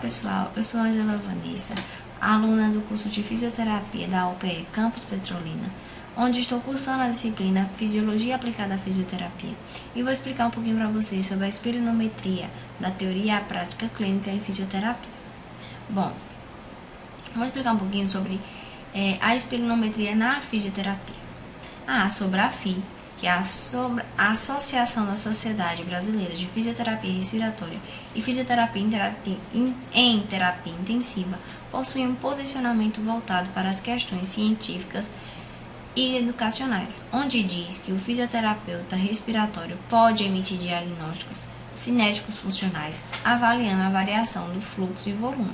pessoal, eu sou Angela Vanessa, aluna do curso de Fisioterapia da UPE Campus Petrolina, onde estou cursando a disciplina Fisiologia Aplicada à Fisioterapia, e vou explicar um pouquinho para vocês sobre a espirometria, da teoria à prática clínica em fisioterapia. Bom, vou explicar um pouquinho sobre a espirometria na fisioterapia. Sobre a FI, que é a Associação da Sociedade Brasileira de Fisioterapia Respiratória e Fisioterapia em Terapia Intensiva, possui um posicionamento voltado para as questões científicas e educacionais, onde diz que o fisioterapeuta respiratório pode emitir diagnósticos cinéticos funcionais, avaliando a variação do fluxo e volume.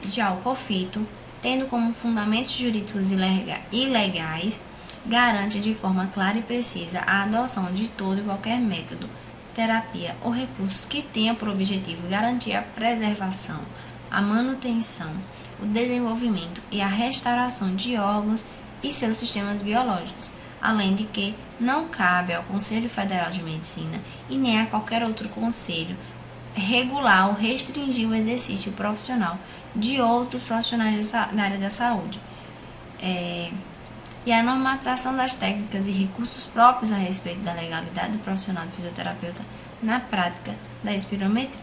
Já o COFITO, tendo como fundamentos jurídicos e legais, garante de forma clara e precisa a adoção de todo e qualquer método, terapia ou recursos que tenha por objetivo garantir a preservação, a manutenção, o desenvolvimento e a restauração de órgãos e seus sistemas biológicos, além de que não cabe ao Conselho Federal de Medicina e nem a qualquer outro conselho regular ou restringir o exercício profissional de outros profissionais da área da saúde. E a normatização das técnicas e recursos próprios a respeito da legalidade do profissional de fisioterapeuta na prática da espirometria.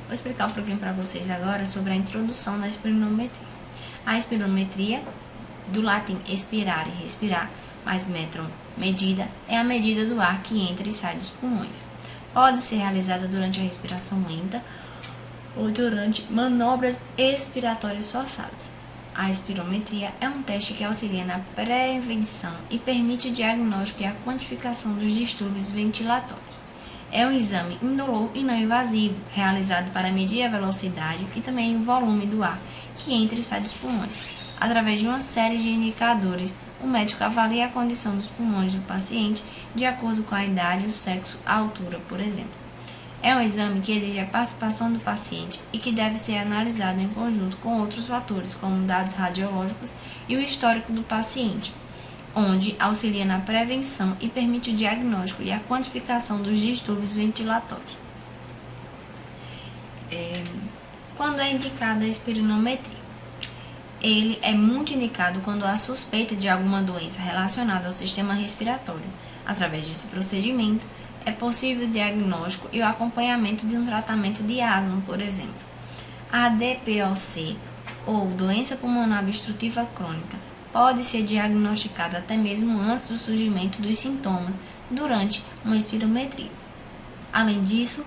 Vou explicar um pouquinho para vocês agora sobre a introdução da espirometria. A espirometria, do latim expirare e respirar, mais metron, medida, é a medida do ar que entra e sai dos pulmões. Pode ser realizada durante a respiração lenta ou durante manobras expiratórias forçadas. A espirometria é um teste que auxilia na prevenção e permite o diagnóstico e a quantificação dos distúrbios ventilatórios. É um exame indolor e não invasivo, realizado para medir a velocidade e também o volume do ar que entra e sai dos pulmões. Através de uma série de indicadores, o médico avalia a condição dos pulmões do paciente de acordo com a idade, o sexo, a altura, por exemplo. É um exame que exige a participação do paciente e que deve ser analisado em conjunto com outros fatores, como dados radiológicos e o histórico do paciente, onde auxilia na prevenção e permite o diagnóstico e a quantificação dos distúrbios ventilatórios. Quando é indicada a espirometria? Ele é muito indicado quando há suspeita de alguma doença relacionada ao sistema respiratório. Através desse procedimento, é possível o diagnóstico e o acompanhamento de um tratamento de asma, por exemplo. A DPOC, ou doença pulmonar obstrutiva crônica, pode ser diagnosticada até mesmo antes do surgimento dos sintomas durante uma espirometria. Além disso,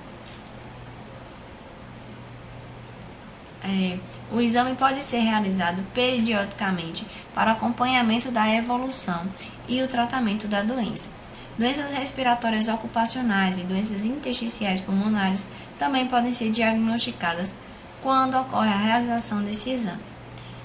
o exame pode ser realizado periodicamente para acompanhamento da evolução e o tratamento da doença. Doenças respiratórias ocupacionais e doenças intersticiais pulmonares também podem ser diagnosticadas quando ocorre a realização desse exame.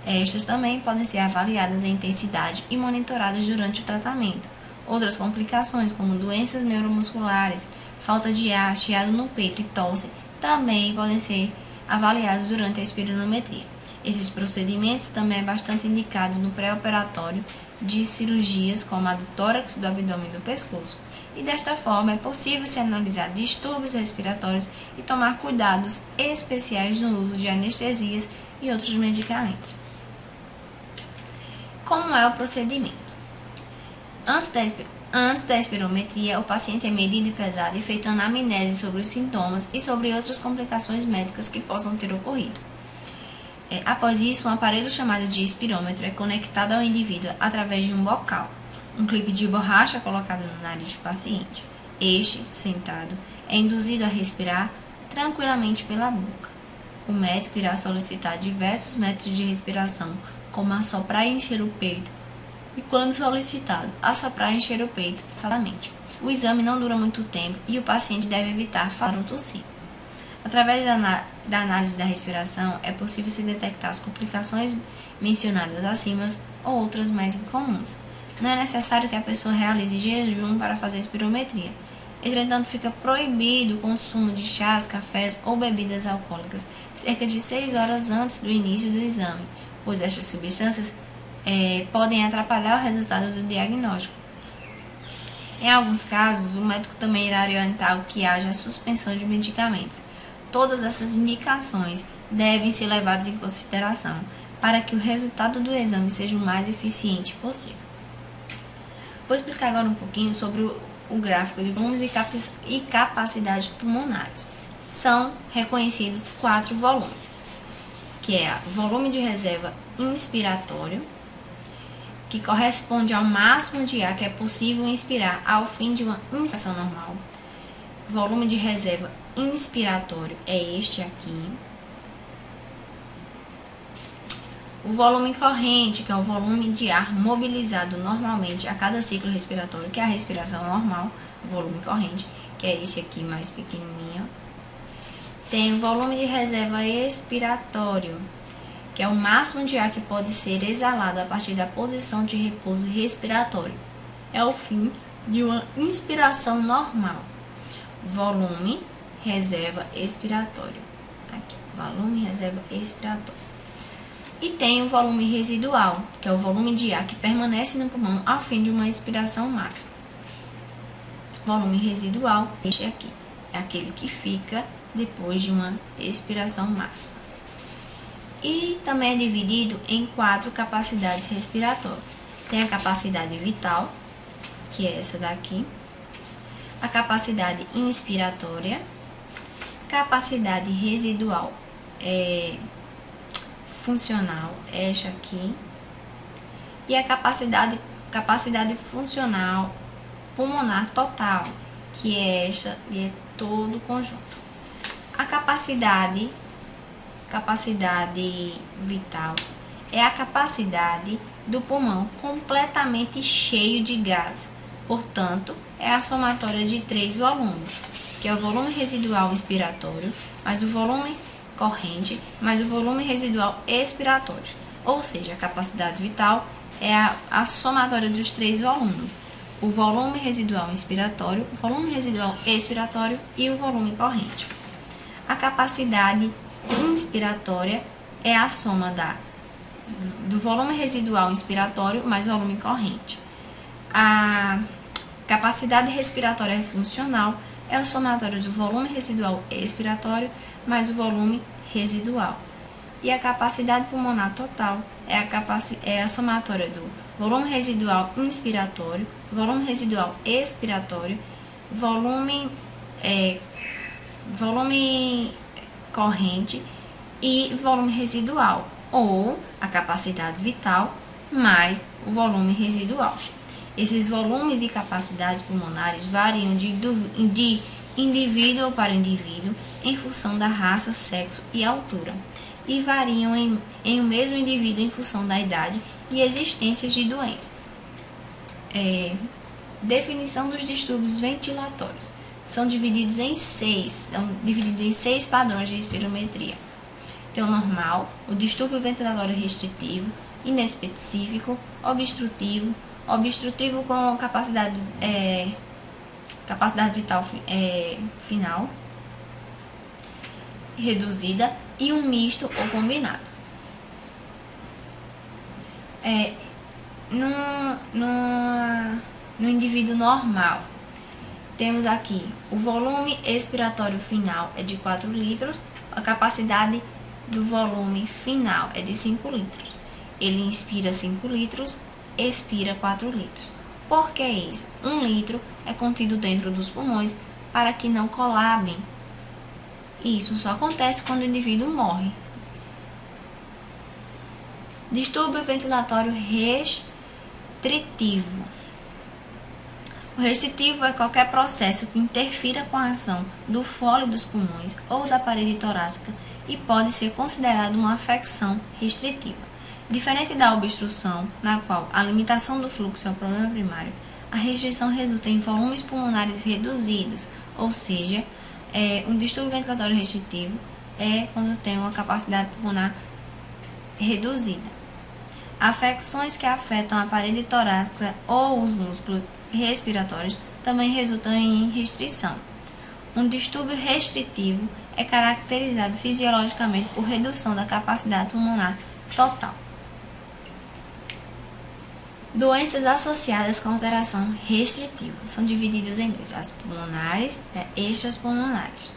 Estas também podem ser avaliadas em intensidade e monitoradas durante o tratamento. Outras complicações, como doenças neuromusculares, falta de ar, chiado no peito e tosse, também podem ser avaliados durante a espirometria. Esses procedimentos também é bastante indicado no pré-operatório de cirurgias como a do tórax, do abdômen e do pescoço. E desta forma é possível se analisar distúrbios respiratórios e tomar cuidados especiais no uso de anestesias e outros medicamentos. Como é o procedimento? Antes da espirometria, o paciente é medido e pesado e feita uma anamnese sobre os sintomas e sobre outras complicações médicas que possam ter ocorrido. Após isso, um aparelho chamado de espirômetro é conectado ao indivíduo através de um bocal, um clipe de borracha colocado no nariz do paciente. Este, sentado, é induzido a respirar tranquilamente pela boca. O médico irá solicitar diversos métodos de respiração, como assoprar e encher o peito, e quando solicitado, assoprar e encher o peito passadamente. O exame não dura muito tempo e o paciente deve evitar falar ou tossir. Através da análise da respiração, é possível se detectar as complicações mencionadas acima ou outras mais incomuns. Não é necessário que a pessoa realize jejum para fazer espirometria. Entretanto, fica proibido o consumo de chás, cafés ou bebidas alcoólicas cerca de 6 horas antes do início do exame, pois estas substâncias podem atrapalhar o resultado do diagnóstico. Em alguns casos, o médico também irá orientar que haja suspensão de medicamentos, todas essas indicações devem ser levadas em consideração para que o resultado do exame seja o mais eficiente possível. Vou explicar agora um pouquinho sobre o gráfico de volumes e capacidades pulmonares. São reconhecidos 4 volumes, que é o volume de reserva inspiratório, que corresponde ao máximo de ar que é possível inspirar ao fim de uma inspiração normal. Volume de reserva inspiratório é este aqui. O volume corrente, que é o volume de ar mobilizado normalmente a cada ciclo respiratório, que é a respiração normal, o volume corrente, que é esse aqui mais pequenininho. Tem o volume de reserva expiratório, que é o máximo de ar que pode ser exalado a partir da posição de repouso respiratório. É o fim de uma inspiração normal. Volume, reserva expiratório. Aqui, volume, reserva expiratório. E tem o volume residual, que é o volume de ar que permanece no pulmão ao fim de uma expiração máxima. Volume residual, este aqui, é aquele que fica depois de uma expiração máxima. E também é dividido em 4 capacidades respiratórias. Tem a capacidade vital, que é essa daqui, a capacidade inspiratória, capacidade residual funcional, esta aqui, e a capacidade funcional pulmonar total, que é esta e é todo o conjunto. A capacidade vital é a capacidade do pulmão completamente cheio de gás, portanto, é a somatória de 3 volumes, que é o volume residual inspiratório, mais o volume corrente, mais o volume residual expiratório. Ou seja, a capacidade vital é a somatória dos 3 volumes, o volume residual inspiratório, o volume residual expiratório e o volume corrente. A capacidade inspiratória é a soma do volume residual inspiratório mais o volume corrente. A capacidade respiratória funcional é o somatório do volume residual expiratório mais o volume residual. E a capacidade pulmonar total é a somatória do volume residual inspiratório, volume residual expiratório, volume corrente e volume residual, ou a capacidade vital mais o volume residual. Esses volumes e capacidades pulmonares variam de indivíduo para indivíduo em função da raça, sexo e altura, e variam em um mesmo indivíduo em função da idade e existências de doenças. Definição dos distúrbios ventilatórios. São divididos em 6 padrões de espirometria. Tem o normal, o distúrbio ventilatório restritivo, inespecífico, obstrutivo com capacidade vital final reduzida e um misto ou combinado. No indivíduo normal, temos aqui o volume expiratório final é de 4 litros, a capacidade do volume final é de 5 litros. Ele inspira 5 litros, expira 4 litros. Por que isso? 1 litro é contido dentro dos pulmões para que não colabem. Isso só acontece quando o indivíduo morre. Distúrbio ventilatório restritivo. O restritivo é qualquer processo que interfira com a ação do fole dos pulmões ou da parede torácica e pode ser considerado uma afecção restritiva. Diferente da obstrução, na qual a limitação do fluxo é o problema primário, a restrição resulta em volumes pulmonares reduzidos, ou seja, um distúrbio ventilatório restritivo é quando tem uma capacidade pulmonar reduzida. Afecções que afetam a parede torácica ou os músculos respiratórios também resultam em restrição. Um distúrbio restritivo é caracterizado fisiologicamente por redução da capacidade pulmonar total. Doenças associadas com alteração restritiva são divididas em 2, as pulmonares e extrapulmonares.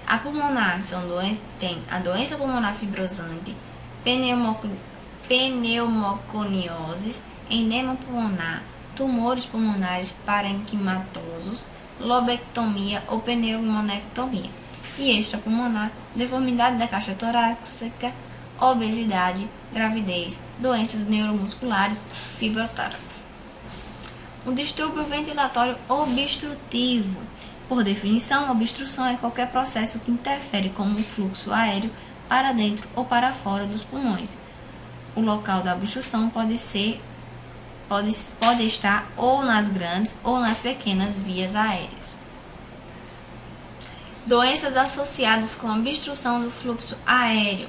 A pulmonar tem a doença pulmonar fibrosante, pneumoconioses, edema pulmonar, tumores pulmonares parenquimatosos, lobectomia ou pneumonectomia. E extrapulmonar, deformidade da caixa torácica, obesidade, gravidez, doenças neuromusculares, fibrotórax. O distúrbio ventilatório obstrutivo. Por definição, obstrução é qualquer processo que interfere com o fluxo aéreo para dentro ou para fora dos pulmões. O local da obstrução pode estar ou nas grandes ou nas pequenas vias aéreas. Doenças associadas com obstrução do fluxo aéreo.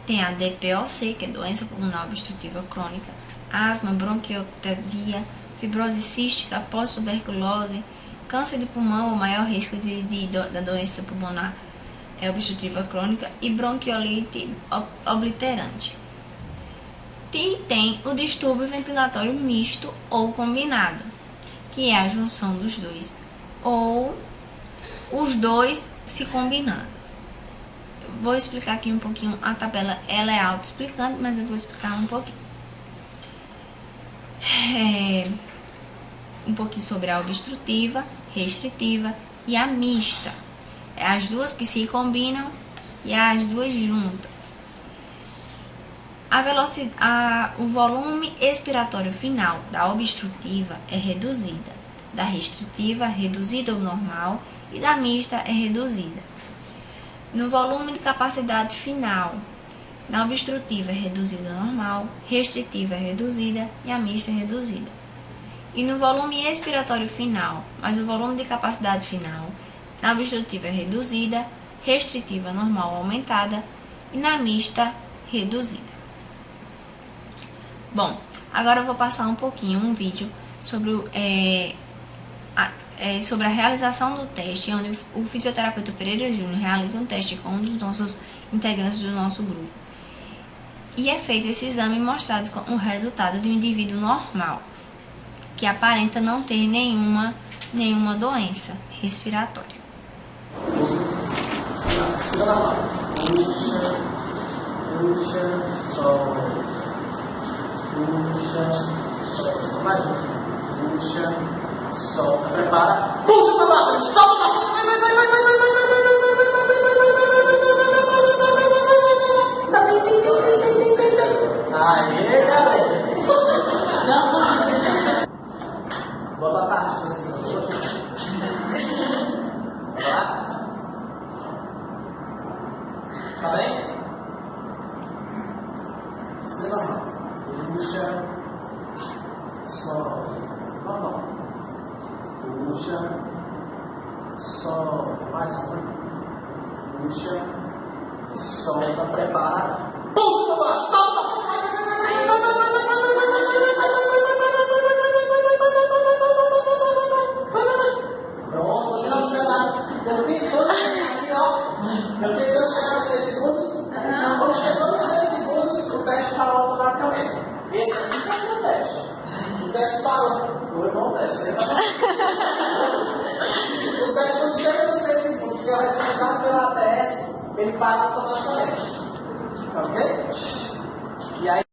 Tem a DPOC, que é doença pulmonar obstrutiva crônica, asma, bronquiectasia, fibrose cística, pós-tuberculose, câncer de pulmão, o maior risco da doença pulmonar obstrutiva crônica, e bronquiolite obliterante. E tem o distúrbio ventilatório misto ou combinado, que é a junção dos dois, ou os dois se combinando. Vou explicar aqui um pouquinho a tabela, ela é autoexplicante, mas eu vou explicar um pouquinho. Um pouquinho sobre a obstrutiva, restritiva e a mista. As duas que se combinam e as duas juntas. O volume expiratório final da obstrutiva é reduzida, da restritiva reduzida ou normal e da mista é reduzida. No volume de capacidade final, da obstrutiva é reduzida ou normal, restritiva é reduzida e a mista é reduzida. E no volume expiratório final, mas o volume de capacidade final, na obstrutiva é reduzida, restritiva normal aumentada e na mista reduzida. Bom, agora eu vou passar um pouquinho um vídeo sobre sobre a realização do teste, onde o fisioterapeuta Pereira Júnior realiza um teste com um dos nossos integrantes do nosso grupo. E é feito esse exame mostrado com o resultado de um indivíduo normal, que aparenta não ter nenhuma doença respiratória. Solta, prepara. Puxa pra baixo, solta, vai. Aê, galera. Bota a parte pra cima. Vai lá. Tá bem? Escreva a mão. Puxa. Solta. Normal. Puxa, solta, mais um. Puxa, solta, prepara. Puxa, agora, solta. Pronto, você não precisa nada. Eu tenho todos aqui, ó. Eu tenho que chegar nos 6 segundos. Quando chegou nos 6 segundos, o teste parou automaticamente. Esse aqui é o teste. O teste parou. Foi bom teste. O teste, quando chega nos 6 segundos, que ela é divulgado pela ATS, ele para automaticamente. Ok? E aí.